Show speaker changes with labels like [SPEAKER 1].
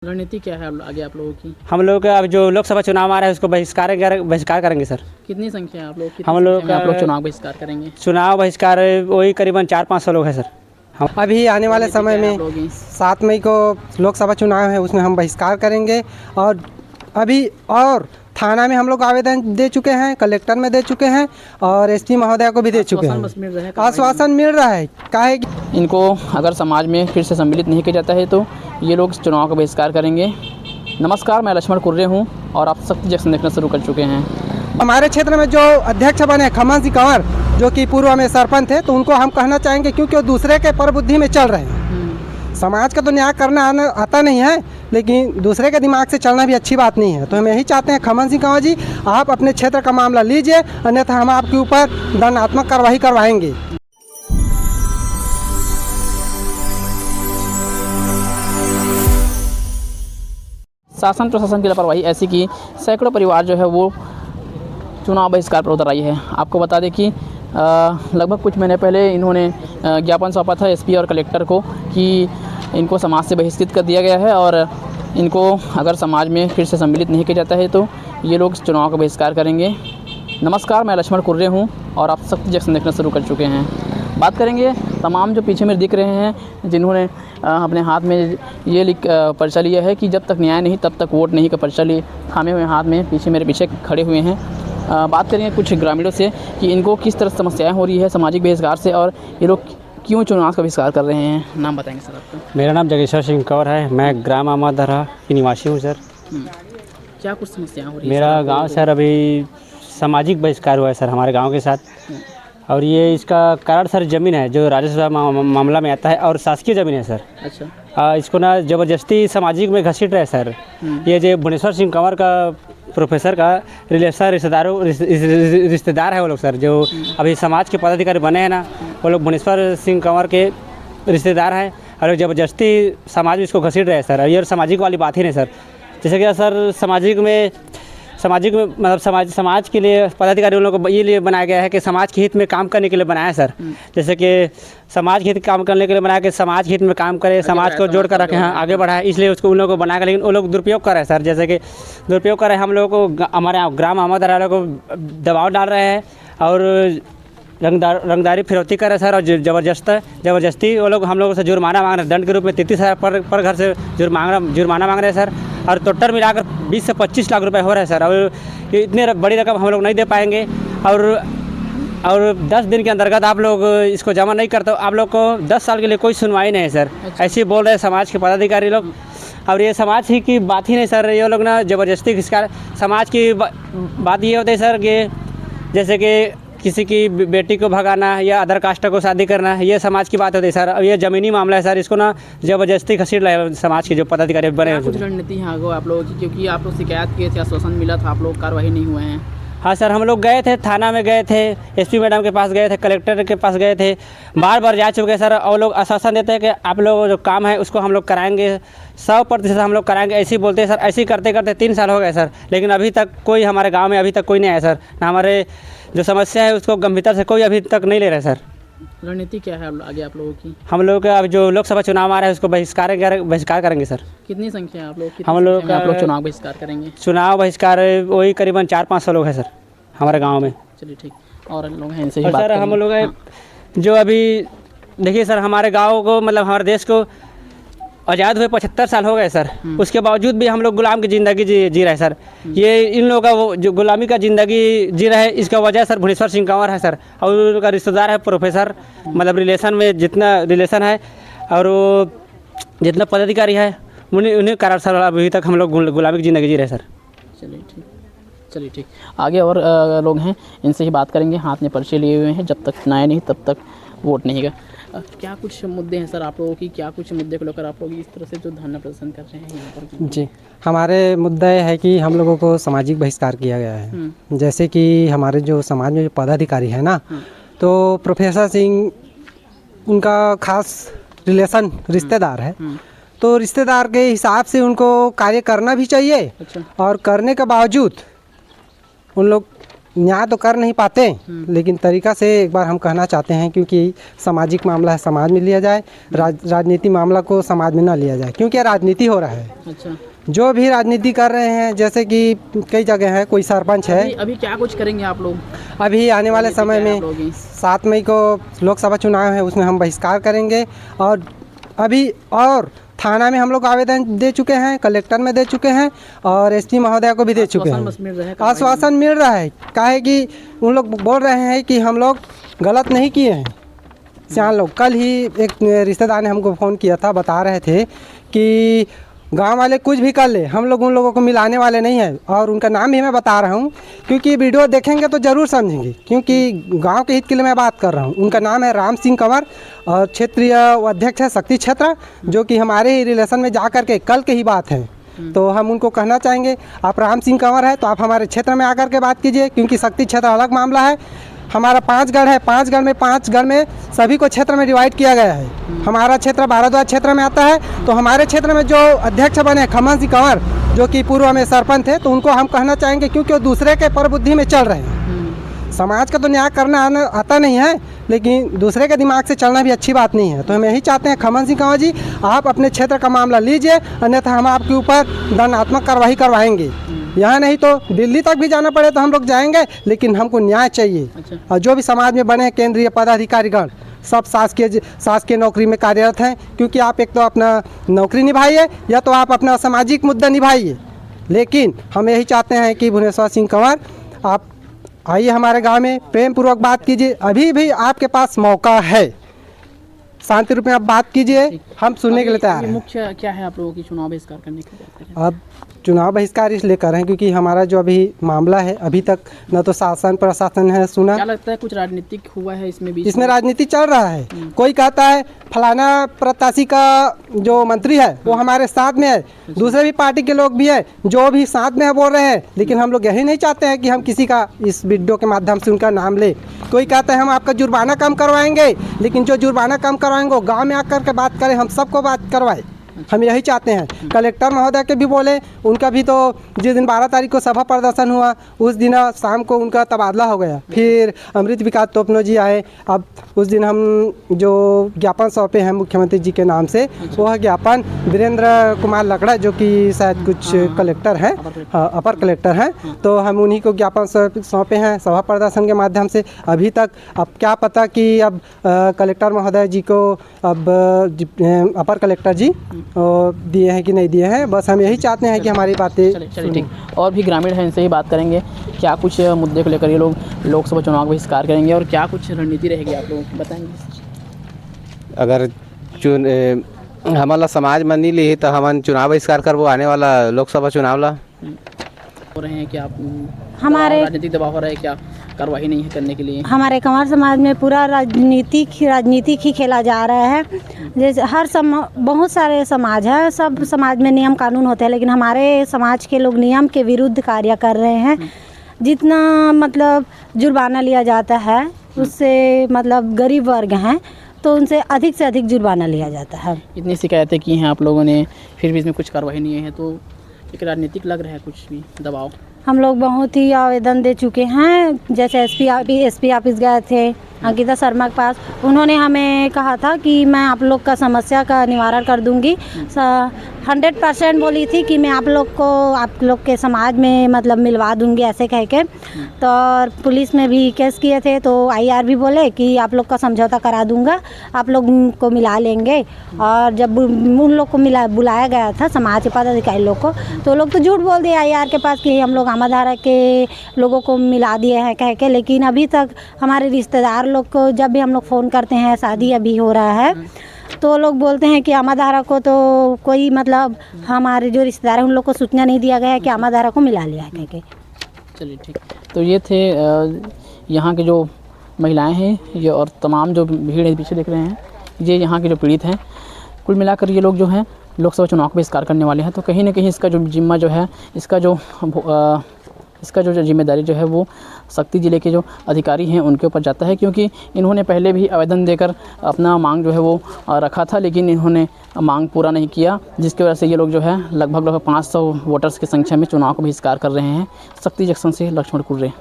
[SPEAKER 1] रणनीति क्या है आगे आप लोगों की?
[SPEAKER 2] हम लोग का अब जो लोकसभा चुनाव आ रहा है उसको बहिष्कार करेंगे सर।
[SPEAKER 1] कितनी संख्या है आप लोग?
[SPEAKER 2] हम लोग
[SPEAKER 1] आप लोग
[SPEAKER 2] का
[SPEAKER 1] चुनाव बहिष्कार करेंगे?
[SPEAKER 2] चुनाव बहिष्कार वही करीबन 400-500 लोग हैं सर।
[SPEAKER 3] अभी आने वाले
[SPEAKER 1] रणनीति
[SPEAKER 3] समय
[SPEAKER 1] क्या है आप
[SPEAKER 3] में
[SPEAKER 1] लोगों की?
[SPEAKER 3] 7 मई को लोकसभा चुनाव है, उसमें हम बहिष्कार करेंगे। और थाना में हम लोग आवेदन दे चुके हैं, कलेक्टर में दे चुके हैं और एसपी महोदय को भी दे चुके
[SPEAKER 1] आश्वासन बस मिल रहा
[SPEAKER 3] हैं।
[SPEAKER 1] है,
[SPEAKER 3] आश्वासन मिल रहा है। काहे कि
[SPEAKER 1] इनको अगर समाज में फिर से सम्मिलित नहीं किया जाता है तो ये लोग चुनाव का बहिष्कार करेंगे। नमस्कार, मैं लक्ष्मण कुर्रे हूँ और आप शक्ति जंक्शन देखना शुरू कर चुके हैं।
[SPEAKER 3] हमारे क्षेत्र में जो अध्यक्ष बने खमन सिंह कंवर, जो कि पूर्व में सरपंच थे, तो उनको हम कहना चाहेंगे क्योंकि वो दूसरे के प्रबुद्धि में चल रहे हैं। समाज का तो न्याय करना आता नहीं है, लेकिन दूसरे के दिमाग से चलना भी अच्छी बात नहीं है। तो हम यही चाहते हैं खमन सिंह कंवर जी, आप अपने क्षेत्र का मामला लीजिए, अन्यथा हम आपके ऊपर दंडात्मक कार्रवाई करवाएंगे।
[SPEAKER 1] शासन प्रशासन की लापरवाही ऐसी कि सैकड़ों परिवार जो है वो चुनाव बहिष्कार पर उतर आई है। आपको बता दें कि लगभग कुछ महीने पहले इन्होंने ज्ञापन सौंपा था एसपी और कलेक्टर को कि इनको समाज से बहिष्कृत कर दिया गया है और इनको अगर समाज में फिर से सम्मिलित नहीं किया जाता है तो ये लोग चुनाव का बहिष्कार करेंगे। नमस्कार, मैं लक्ष्मण कुर्रे हूँ और आप शक्ति जंक्शन देखना शुरू कर चुके हैं। बात करेंगे तमाम जो पीछे मेरे दिख रहे हैं जिन्होंने अपने हाथ में ये पर्चा लिया है कि जब तक न्याय नहीं तब तक वोट नहीं का पर्चा लिए थामे हुए हाथ में पीछे मेरे पीछे खड़े हुए हैं। बात करेंगे कुछ ग्रामीणों से कि इनको किस तरह समस्याएं हो रही है सामाजिक बहिष्कार से और ये लोग क्यों चुनाव का बहिष्कार कर रहे हैं। नाम बताएंगे सर आपका?
[SPEAKER 2] मेरा नाम जगेश्वर सिंह कंवर है, मैं ग्राम आमादरा की निवासी हूँ सर।
[SPEAKER 1] क्या कुछ समस्याएं हो रही है?
[SPEAKER 2] मेरा गांव सर अभी सामाजिक बहिष्कार हुआ है सर हमारे गांव के साथ, और ये इसका कारण सर ज़मीन है जो राजस्व मामला में आता है और शासकीय ज़मीन है सर।
[SPEAKER 1] अच्छा।
[SPEAKER 2] इसको ना ज़बरदस्ती सामाजिक में घसीट रहे सर। ये जो भुवनेश्वर सिंह कंवर का प्रोफेसर का रिश्तेदार है वो लोग सर, जो अभी समाज के पदाधिकारी बने हैं ना, वो लोग भुवनेश्वर सिंह कंवर के रिश्तेदार हैं और ज़बरदस्ती समाज में इसको घसीट रहे हैं सर। और ये सामाजिक वाली बात ही नहीं सर। जैसे कि सर सामाजिक में मतलब समाज के लिए पदाधिकारी उन लोगों को ये लिए बनाया गया है कि समाज के हित में काम करने के लिए बनाया है सर। जैसे कि समाज के हित काम करने के लिए बनाया कि समाज के हित में काम करे, समाज को जोड़ कर रखें, हाँ आगे बढ़ाए, इसलिए उसको उन लोगों को बनाया। लेकिन वो लोग दुरुपयोग कर रहे हैं सर। जैसे कि दुरुपयोग कर रहे हैं, हम लोगों को हमारे ग्राम आमादरा को दबाव डाल रहे हैं और रंगदारी फिरौती कर रहे हैं सर। और ज़बरदस्ती वो लोग हम लोगों से जुर्माना मांग रहे हैं, दंड के रूप में 33,000 पर घर से जुर्माना मांग रहे हैं सर। और टोटल मिलाकर 20 से 25 लाख रुपए हो रहे हैं सर। और इतनी बड़ी रकम हम लोग नहीं दे पाएंगे और 10 दिन के अंतर्गत आप लोग इसको जमा नहीं करते, आप लोग को 10 साल के लिए कोई सुनवाई नहीं है सर। ऐसे ही बोल रहे हैं समाज के पदाधिकारी लोग। और ये समाज ही की बात ही नहीं सर, ये लोग ना ज़बरदस्ती खिसका समाज की बात ये होती है सर कि जैसे कि किसी की बेटी को भगाना या अदर कास्ट को शादी करना, ये समाज की बात होती है सर। अब ये ज़मीनी मामला है सर, इसको ना ज़बरदस्ती घसीट रहे हैं समाज के जो पदाधिकारी बने हैं।
[SPEAKER 1] कुछ रणनीति है आगे आप लोगों की, क्योंकि आप लोग शिकायत किए थे, आश्वासन मिला था, आप लोग कार्रवाई नहीं हुए हैं।
[SPEAKER 2] हाँ सर, हम लोग गए थे, थाना में गए थे, एसपी मैडम के पास गए थे, कलेक्टर के पास गए थे, बार जा चुके हैं सर। और लोग आश्वासन देते हैं कि आप लोग जो काम है उसको हम लोग कराएंगे, 100% हम लोग कराएंगे, ऐसे ही बोलते हैं सर। ऐसे ही करते करते 3 साल हो गए सर, लेकिन अभी तक कोई हमारे गाँव में अभी तक कोई नहीं आया सर। ना हमारे जो समस्या है उसको गंभीरता से कोई अभी तक नहीं ले रहे सर।
[SPEAKER 1] रणनीति क्या है आगे आप लोगों की?
[SPEAKER 2] हम लोग का अब जो लोकसभा चुनाव आ रहा है उसको बहिष्कार करेंगे सर।
[SPEAKER 1] कितनी संख्या है आप लोग?
[SPEAKER 2] हम लोग का
[SPEAKER 1] आप लोग चुनाव बहिष्कार करेंगे?
[SPEAKER 2] चुनाव बहिष्कार वही करीबन 400-500 लोग हैं सर हमारे गांव में।
[SPEAKER 1] चलिए ठीक, और लोग हैं इनसे ही बात
[SPEAKER 2] सर
[SPEAKER 1] करेंगे।
[SPEAKER 2] हम लोग जो अभी देखिए सर, हमारे गांव को मतलब हमारे देश को आज़ाद हुए 75 साल हो गए सर। उसके बावजूद भी हम लोग गुलाम की ज़िंदगी जी रहे सर। ये इन लोगों का वो जो गुलामी का ज़िंदगी जी रहे, इसका वजह सर भुवनेश्वर सिंह कंवर है सर। और उनका रिश्तेदार है प्रोफेसर, मतलब रिलेशन में जितना रिलेशन है और वो जितना पदाधिकारी है उन्हीं कारण सर अभी तक हम लोग गुलामी की ज़िंदगी जी रहे सर।
[SPEAKER 1] चलिए ठीक, आगे और लोग हैं, इनसे ही बात करेंगे। हाथ में पर्चे लिए हुए हैं, जब तक न्याय नहीं तब तक वोट नहीं है। क्या कुछ मुद्दे हैं सर आप लोगों की? क्या कुछ मुद्दे को लेकर आप लोग इस तरह से जो धरना प्रदर्शन कर रहे हैं यहाँ पर?
[SPEAKER 3] जी, हमारे मुद्दा यह है कि हम लोगों को सामाजिक बहिष्कार किया गया है। जैसे कि हमारे जो समाज में जो पदाधिकारी है ना, तो प्रोफेसर सिंह उनका खास रिश्तेदार है। तो रिश्तेदार के हिसाब से उनको कार्य करना भी चाहिए।
[SPEAKER 1] अच्छा।
[SPEAKER 3] और करने के बावजूद उन लोग न्याय तो कर नहीं पाते, लेकिन तरीका से एक बार हम कहना चाहते हैं, क्योंकि सामाजिक मामला है समाज में लिया जाए, राजनीति मामला को समाज में ना लिया जाए, क्योंकि राजनीति हो रहा है।
[SPEAKER 1] अच्छा,
[SPEAKER 3] जो भी राजनीति कर रहे हैं, जैसे कि कई जगह है, कोई सरपंच है।
[SPEAKER 1] अभी क्या कुछ करेंगे आप लोग?
[SPEAKER 3] अभी आने वाले समय में 7 मई को लोकसभा चुनाव है, उसमें हम बहिष्कार करेंगे। और थाना में हम लोग आवेदन दे चुके हैं, कलेक्टर में दे चुके हैं और एसपी महोदय को भी दे चुके हैं। आश्वासन मिल रहा है, काहे कि उन लोग बोल रहे हैं कि हम लोग गलत नहीं किए हैं। सियान लोग, कल ही एक रिश्तेदार ने हमको फ़ोन किया था, बता रहे थे कि गांव वाले कुछ भी कर ले, हम लोग उन लोगों को मिलाने वाले नहीं हैं। और उनका नाम भी मैं बता रहा हूं, क्योंकि वीडियो देखेंगे तो ज़रूर समझेंगे, क्योंकि गांव के हित के लिए मैं बात कर रहा हूं। उनका नाम है राम सिंह कंवर और क्षेत्रीय अध्यक्ष है शक्ति क्षेत्र, जो कि हमारे ही रिलेशन में जा कर के कल के ही बात है। तो हम उनको कहना चाहेंगे, आप राम सिंह कंवर है तो आप हमारे क्षेत्र में आकर के बात कीजिए, क्योंकि शक्ति क्षेत्र अलग मामला है। हमारा 5 गढ़ है, 5 गढ़ में सभी को क्षेत्र में डिवाइड किया गया है। हमारा क्षेत्र भारद्वाज क्षेत्र में आता है, तो हमारे क्षेत्र में जो अध्यक्ष बने खमन सिंह कंवर, जो कि पूर्व में सरपंच थे, तो उनको हम कहना चाहेंगे, क्योंकि वो दूसरे के प्रबुद्धि में चल रहे हैं। समाज का तो न्याय करना आता नहीं है, लेकिन दूसरे के दिमाग से चलना भी अच्छी बात नहीं है। तो हम यही चाहते हैं, खमन सिंह कंवर जी, आप अपने क्षेत्र का मामला लीजिए, अन्यथा हम आपके ऊपर दंडात्मक कार्रवाई करवाएंगे। यहाँ नहीं तो दिल्ली तक भी जाना पड़े तो हम लोग जाएंगे, लेकिन हमको न्याय चाहिए।
[SPEAKER 1] अच्छा।
[SPEAKER 3] और जो भी समाज में बने केंद्रीय पदाधिकारीगण सब शासकीय नौकरी में कार्यरत हैं, क्योंकि आप एक तो अपना नौकरी निभाइए या तो आप अपना सामाजिक मुद्दा निभाइए। लेकिन हम यही चाहते हैं कि भुवनेश्वर सिंह कंवर, आप आइए हमारे गांव में, प्रेम पूर्वक बात कीजिए। अभी भी आपके पास मौका है, शांति रूप में आप बात कीजिए, हम सुनने के लिए तैयार हैं।
[SPEAKER 1] मुख्य क्या है आप लोगों की चुनाव बहिष्कार करने की बात करें?
[SPEAKER 3] अब चुनाव बहिष्कार इसलिए कर रहे हैं क्योंकि हमारा जो अभी मामला है, अभी तक न तो शासन प्रशासन है सुना।
[SPEAKER 1] क्या लगता है कुछ राजनीतिक हुआ है इसमें?
[SPEAKER 3] इसमें राजनीति चल रहा है। कोई कहता है फलाना प्रत्याशी का जो मंत्री है वो हमारे साथ में है, दूसरे भी पार्टी के लोग भी है जो भी साथ में है बोल रहे हैं। लेकिन हम लोग यही नहीं चाहते हैं कि हम किसी का इस वीडियो के माध्यम से उनका नाम ले। कोई कहता है हम आपका जुर्माना कम करवाएंगे, लेकिन जो जुर्माना कम करवाएंगे वो गाँव में आकर के बात करें, हम सबको बात करवाए। हम यही चाहते हैं। कलेक्टर महोदय के भी बोले, उनका भी तो जिस दिन 12 तारीख को सभा प्रदर्शन हुआ, उस दिन शाम को उनका तबादला हो गया। फिर अमृत विकास तोपनो जी आए। अब उस दिन हम जो ज्ञापन सौंपे हैं मुख्यमंत्री जी के नाम से, वह ज्ञापन वीरेंद्र कुमार लकड़ा, जो कि शायद कुछ कलेक्टर हैं, अपर कलेक्टर हैं, तो हम उन्हीं को ज्ञापन सौंपे हैं सभा प्रदर्शन के माध्यम से। अभी तक अब क्या पता कि अब कलेक्टर महोदय जी को अब अपर कलेक्टर जी दिए हैं कि नहीं दिए हैं। बस हम यही चाहते हैं कि हमारी बातें।
[SPEAKER 1] चलिए ठीक। और भी ग्रामीण हैं, इनसे ही बात करेंगे, क्या कुछ मुद्दे को लेकर ये लोग लोकसभा चुनाव का बहिष्कार करेंगे और क्या कुछ रणनीति रहेगी, आप लोग बताएंगे?
[SPEAKER 4] अगर हमारा समाज में नहीं ली तो हम चुनाव बहिष्कार करबो आने वाला लोकसभा चुनाव ला।
[SPEAKER 1] हो रहे हैं कि आप
[SPEAKER 5] हमारे
[SPEAKER 1] राजनीतिक दबाव हो रहा है, क्या कार्रवाई नहीं है करने के लिए?
[SPEAKER 5] हमारे कंवर समाज में पूरा राजनीतिक ही खेला जा रहा है। जैसे बहुत सारे समाज है, सब समाज में नियम कानून होते हैं, लेकिन हमारे समाज के लोग नियम के विरुद्ध कार्य कर रहे हैं। जितना मतलब जुर्माना लिया जाता है उससे मतलब गरीब वर्ग हैं तो उनसे अधिक से अधिक जुर्माना लिया जाता है।
[SPEAKER 1] इतनी शिकायतें की हैं आप लोगों ने, फिर भी इसमें कुछ कार्रवाई नहीं है, तो एक राजनीतिक लग रहा है कुछ भी दबाव।
[SPEAKER 5] हम लोग बहुत ही आवेदन दे चुके हैं, जैसे एसपी ऑफिस गए थे अंकिता शर्मा के पास। उन्होंने हमें कहा था कि मैं आप लोग का समस्या का निवारण कर दूंगी। 100% बोली थी कि मैं आप लोग के समाज में मतलब मिलवा दूंगी, ऐसे कह के। तो और पुलिस में भी केस किए थे, तो IR भी बोले कि आप लोग का समझौता करा दूंगा, आप लोग को मिला लेंगे। और जब उन लोग को बुलाया गया था समाज के पदाधिकारी लोग को, तो लोग तो झूठ बोल दिए IR के पास कि हम लोग आमाधारा के लोगों को मिला दिए हैं कह के। लेकिन अभी तक हमारे रिश्तेदार लोग को जब भी हम लोग फ़ोन करते हैं, शादी अभी हो रहा है, तो लोग बोलते हैं कि आमाधारा को तो कोई मतलब हमारे जो रिश्तेदार हैं उन लोग को सूचना नहीं दिया गया है कि आमाधारा को मिला लिया है कह के।
[SPEAKER 1] चलिए ठीक। तो ये थे यहाँ के जो महिलाएं हैं ये, और तमाम जो भीड़ है पीछे देख रहे हैं, ये यहाँ के जो पीड़ित हैं। कुल मिलाकर ये लोग जो हैं लोकसभा चुनाव का बहिष्कार करने वाले हैं। तो कहीं ना कहीं इसका जो जिम्मा जो है, इसका जो जिम्मेदारी जो है वो शक्ति ज़िले के जो अधिकारी हैं उनके ऊपर जाता है, क्योंकि इन्होंने पहले भी आवेदन देकर अपना मांग जो है वो रखा था, लेकिन इन्होंने मांग पूरा नहीं किया, जिसकी वजह से ये लोग जो है लगभग 500 वोटर्स की संख्या में चुनाव का बहिष्कार कर रहे हैं। शक्ति जंक्शन से लक्ष्मण कुर्रे।